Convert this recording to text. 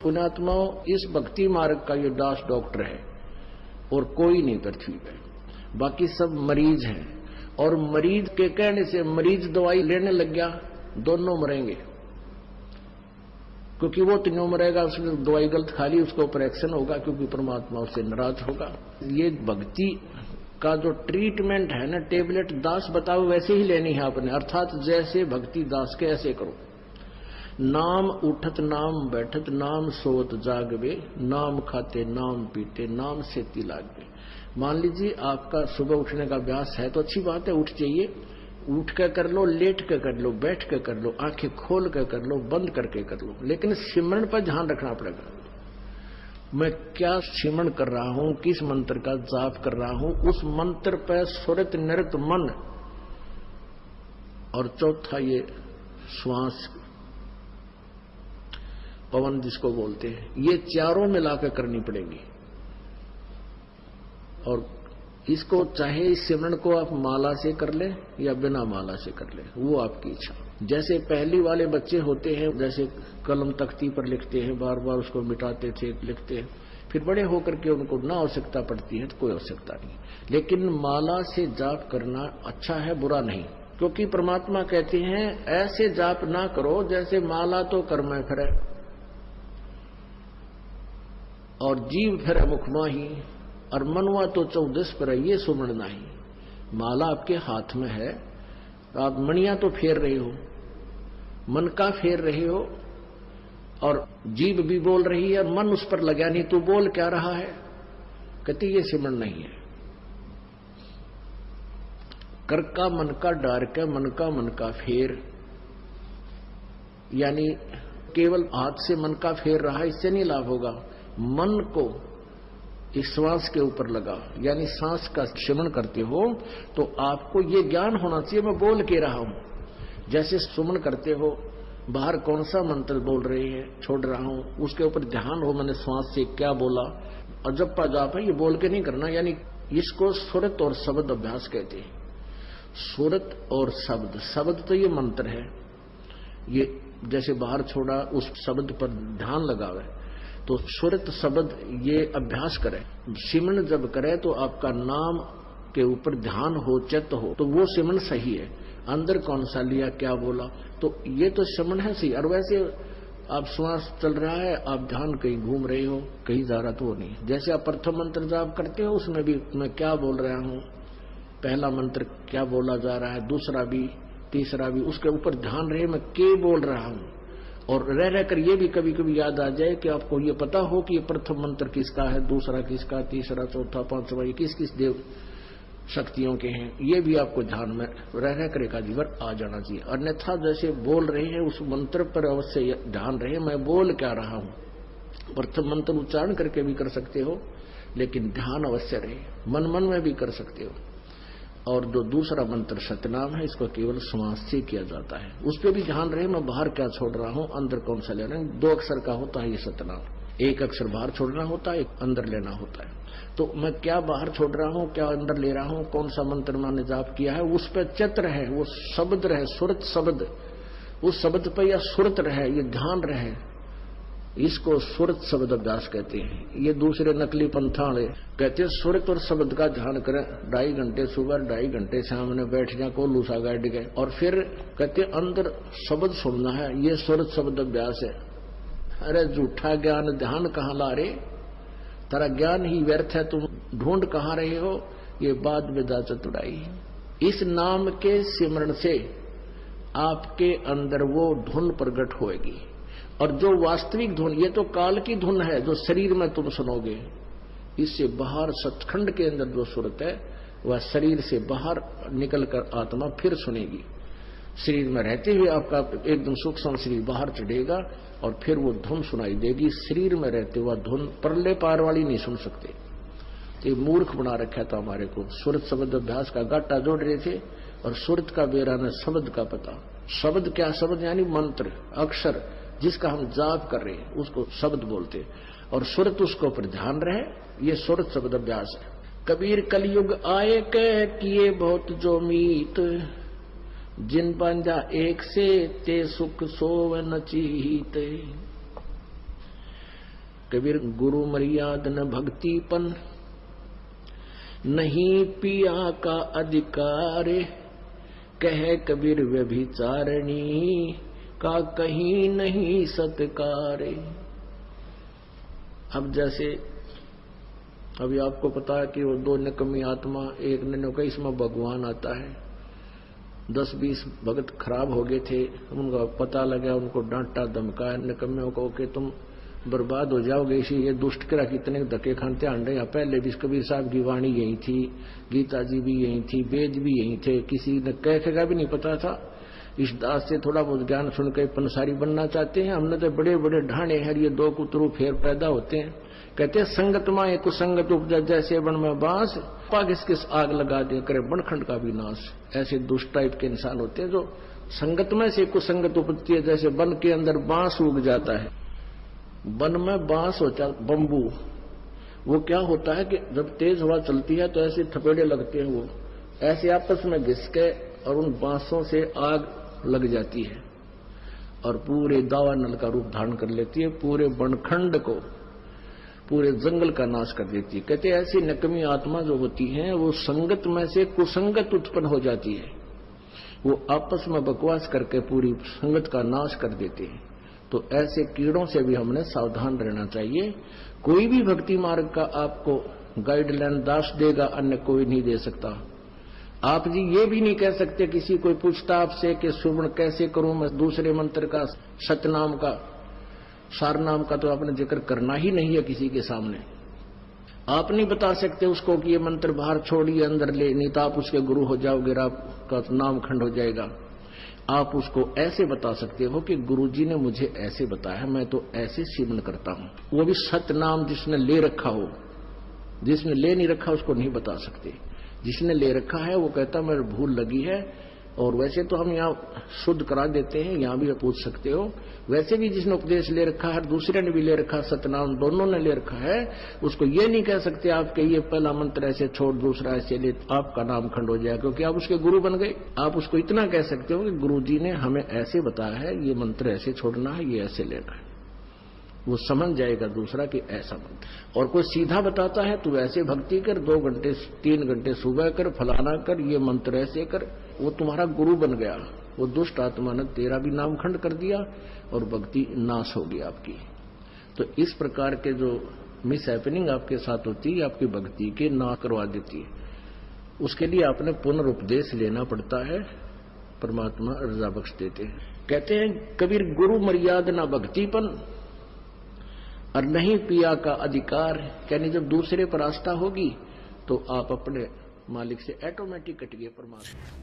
पुण्यात्माओं, इस भक्ति मार्ग का ये दास डॉक्टर है और कोई नहीं पृथ्वी पे, बाकी सब मरीज हैं। और मरीज के कहने से मरीज दवाई लेने लग गया, दोनों मरेंगे, क्योंकि वो तीनों मरेगा, उसने दवाई गलत खा ली, उसको ऑपरेशन होगा, क्योंकि परमात्मा उससे नाराज होगा। ये भक्ति का जो ट्रीटमेंट है ना, टेबलेट दास बताओ वैसे ही लेनी है आपने, अर्थात जैसे भक्ति दास के ऐसे करो। नाम उठत नाम बैठत नाम सोत जागवे, नाम खाते नाम पीते नाम सेती लागवे। मान लीजिए आपका सुबह उठने का अभ्यास है तो अच्छी बात है, उठ जाइए, उठ कर कर लो, लेट कर कर लो, बैठ कर कर लो, आंखें खोल कर कर लो, बंद करके कर लो, लेकिन सिमरन पर ध्यान रखना पड़ेगा। मैं क्या सिमरन कर रहा हूं, किस मंत्र का जाप कर रहा हूं, उस मंत्र पर सुरत निरत मन। और चौथा ये श्वास, पवन जिसको बोलते हैं, ये चारों मिलाकर करनी पड़ेगी। और इसको चाहे इस सिमरन को आप माला से कर ले या बिना माला से कर ले, वो आपकी इच्छा। जैसे पहली वाले बच्चे होते हैं, जैसे कलम तख्ती पर लिखते हैं, बार बार उसको मिटाते थे, लिखते हैं, फिर बड़े होकर के उनको ना आवश्यकता पड़ती है तो कोई आवश्यकता नहीं। लेकिन माला से जाप करना अच्छा है, बुरा नहीं, क्योंकि परमात्मा कहते हैं ऐसे जाप ना करो जैसे माला तो कर्म फिरे और जीव फिर मुख माही, और मनवा तो 14 पर ये सुमन नाही। माला आपके हाथ में है, आप मणियां तो फेर रहे हो, मन का फेर रहे हो, और जीव भी बोल रही है और मन उस पर लगा नहीं, तू बोल क्या रहा है, कहती ये सिमरन नहीं है। कर का मन का डार का मन का फेर, यानी केवल हाथ से मन का फेर रहा, इससे नहीं लाभ होगा। मन को इस श्वास के ऊपर लगा, यानी सांस का सिमरन करते हो तो आपको ये ज्ञान होना चाहिए मैं बोल के रहा हूं। जैसे सुमन करते हो, बाहर कौन सा मंत्र बोल रहे हैं, छोड़ रहा हूं, उसके ऊपर ध्यान हो, मैंने श्वास से क्या बोला। और जप्पा जाप है, ये बोल के नहीं करना, यानी इसको सुरत और शब्द अभ्यास कहते हैं। सुरत और शब्द, शब्द तो ये मंत्र है, ये जैसे बाहर छोड़ा उस शब्द पर ध्यान लगावे, तो सुरत शब्द ये अभ्यास करें। सिमरन जब करे तो आपका नाम के ऊपर ध्यान हो, चित्त हो, तो वो सिमरन सही है। अंदर कौन सा लिया, क्या बोला, तो ये तो सिमरन है सही। और वैसे आप श्वास चल रहा है, आप ध्यान कहीं घूम रहे हो, कहीं जा रहा तो वो नहीं। जैसे आप प्रथम मंत्र जाप करते हो, उसमें भी मैं क्या बोल रहा हूं, पहला मंत्र क्या बोला जा रहा है, दूसरा भी, तीसरा भी, उसके ऊपर ध्यान रहे मैं क्या बोल रहा हूं। और रह रहकर ये भी कभी कभी याद आ जाए कि आपको ये पता हो कि ये प्रथम मंत्र किसका है, दूसरा किसका, तीसरा, चौथा, पांचवा, ये किस किस देव शक्तियों के हैं, ये भी आपको ध्यान में रह रहकर एक आजीवर आ जाना चाहिए। अन्यथा जैसे बोल रहे हैं उस मंत्र पर अवश्य ध्यान रहे मैं बोल क्या रहा हूं। प्रथम मंत्र उच्चारण करके भी कर सकते हो, लेकिन ध्यान अवश्य रहे, मन मन में भी कर सकते हो। और जो दूसरा मंत्र सतनाम है, इसको केवल श्वास से किया जाता है, उस पर भी ध्यान रहे मैं बाहर क्या छोड़ रहा हूं, अंदर कौन सा लेना है। 2 अक्षर का होता है ये सतनाम, 1 अक्षर बाहर छोड़ना होता है, 1 अंदर लेना होता है। तो मैं क्या बाहर छोड़ रहा हूं, क्या अंदर ले रहा हूं, कौन सा मंत्र मैंने जाप किया है, उस पर चित्र है, वो शब्द रहे, सुरत शब्द, उस शब्द पर या सुरत रहे, ये ध्यान रहे, इसको सुरत शब्द अभ्यास कहते हैं। ये दूसरे नकली पंथाड़े कहते हैं सुरत और शब्द का ध्यान करें, 2.5 घंटे सुबह, 2.5 घंटे सामने बैठ जाए, को लूसा गाड़ गए, और फिर कहते अंदर शब्द सुनना है, ये सुरत शब्द अभ्यास है। अरे झूठा ज्ञान ध्यान कहाँ ला रे, तेरा ज्ञान ही व्यर्थ है, तुम ढूंढ कहाँ रहे हो, ये बाद में जा चतुराई। इस नाम के सिमरन से आपके अंदर वो धुन प्रकट होएगी, और जो वास्तविक धुन, ये तो काल की धुन है जो शरीर में तुम सुनोगे, इससे बाहर सचखंड के अंदर जो सुरत है वह शरीर से बाहर निकलकर आत्मा फिर सुनेगी। शरीर में रहते हुए आपका एकदम सूक्ष्म शरीर बाहर चढ़ेगा और फिर वो धुन सुनाई देगी। शरीर में रहते हुआ धुन परले पार वाली नहीं सुन सकते, ये मूर्ख बना रखा था हमारे को। सुरत शब्द अभ्यास का गाटा जोड़ रहे थे और सुरत का बेरा न शब्द का पता। शब्द क्या, शब्द यानी मंत्र, अक्षर, जिसका हम जाप कर रहे हैं उसको शब्द बोलते, और सुरत उसको पर ध्यान रहे, ये सुरत शब्द अभ्यास है। कबीर कलयुग आए कह किए बहुत जो मीत, जिन पंजा एक से ते सुख सोव न चीत। कबीर गुरु मर्याद न भक्तिपन, नहीं पिया का अधिकार, कह कबीर व्यभिचारिणी का कहीं नहीं सत्कार। अब जैसे अभी आपको पता है कि वो दो निकम्मी आत्मा, एक ने कहा इसमें भगवान आता है, 10-20 भगत खराब हो गए थे, उनका पता लगा, उनको डांटा धमकाया निकम्मियों को कि तुम बर्बाद हो जाओगे, इसी ये दुष्ट करा कितने धक्के खानते आंडे। या पहले भी कबीर साहब की वाणी यही थी, गीता जी भी यही थी, वेद भी यही थे, किसी ने कह का भी नहीं पता था। इस दास से थोड़ा बहुत ज्ञान सुन के पंसारी बनना चाहते हैं। हमने तो बड़े बड़े ढाणे हैं, ये दो कुतरू फेर पैदा होते हैं। कहते हैं संगत माए कुसंगत उपजा, जैसे बन में बांस, पा किस किस आग लगा दे करे बनखंड का भी नाश। ऐसे दुष्ट टाइप के इंसान होते हैं जो संगत में से कुसंगत उपजती है। जैसे वन के अंदर बांस उग जाता है, वन में बांस होता है बम्बू, वो क्या होता है कि जब तेज हवा चलती है तो ऐसे थपेड़े लगते हैं, वो ऐसे आपस में घिस के और उन बांसों से आग लग जाती है और पूरे दावानल का रूप धारण कर लेती है, पूरे बनखंड को, पूरे जंगल का नाश कर देती है। कहते हैं ऐसी नकमी आत्मा जो होती है वो संगत में से कुसंगत उत्पन्न हो जाती है, वो आपस में बकवास करके पूरी संगत का नाश कर देते हैं। तो ऐसे कीड़ों से भी हमने सावधान रहना चाहिए। कोई भी भक्ति मार्ग का आपको गाइडलाइन दास देगा, अन्य कोई नहीं दे सकता। आप जी ये भी नहीं कह सकते, किसी कोई पूछता आपसे कि सुवर्ण कैसे करूं मैं, दूसरे मंत्र का, सतनाम का, सारनाम का तो आपने जिक्र करना ही नहीं है किसी के सामने। आप नहीं बता सकते उसको कि ये मंत्र बाहर छोड़िए अंदर ले, नहीं तो आप उसके गुरु हो जाओगे, आपका नाम खंड हो जाएगा। आप उसको ऐसे बता सकते हो कि गुरुजी ने मुझे ऐसे बताया, मैं तो ऐसे सेवन करता हूं। वो भी सतनाम जिसने ले रखा हो, जिसने ले नहीं रखा उसको नहीं बता सकते। जिसने ले रखा है वो कहता मेरे भूल लगी है। और वैसे तो हम यहाँ शुद्ध करा देते हैं, यहाँ भी पूछ सकते हो। वैसे भी जिसने उपदेश ले रखा है, दूसरे ने भी ले रखा, सतनाम दोनों ने ले रखा है, उसको ये नहीं कह सकते आप कि ये पहला मंत्र ऐसे छोड़ दूसरा ऐसे ले, आपका नाम खंड हो जाए, क्योंकि आप उसके गुरु बन गए। आप उसको इतना कह सकते हो कि गुरु जी ने हमें ऐसे बताया है, ये मंत्र ऐसे छोड़ना है, ये ऐसे लेना है। वो समझ जाएगा दूसरा कि ऐसा मंत्र। और कोई सीधा बताता है तो ऐसे भक्ति कर, 2 घंटे 3 घंटे सुबह कर, फलाना कर, ये मंत्र ऐसे कर, वो तुम्हारा गुरु बन गया। वो दुष्ट आत्मा ने तेरा भी नाम खंड कर दिया और भक्ति नाश हो गई आपकी। तो इस प्रकार के जो मिस हैपनिंग आपके साथ होती है, आपकी भक्ति के नाश करवा देती है। उसके लिए आपने पुनरुपदेश लेना पड़ता है, परमात्मा रजा बख्श देते हैं। कहते हैं कबीर गुरु मर्याद ना भक्तिपन, और नहीं पिया का अधिकार। यानी जब दूसरे पर आस्था होगी तो आप अपने मालिक से ऑटोमेटिक कट गए परमात्मा।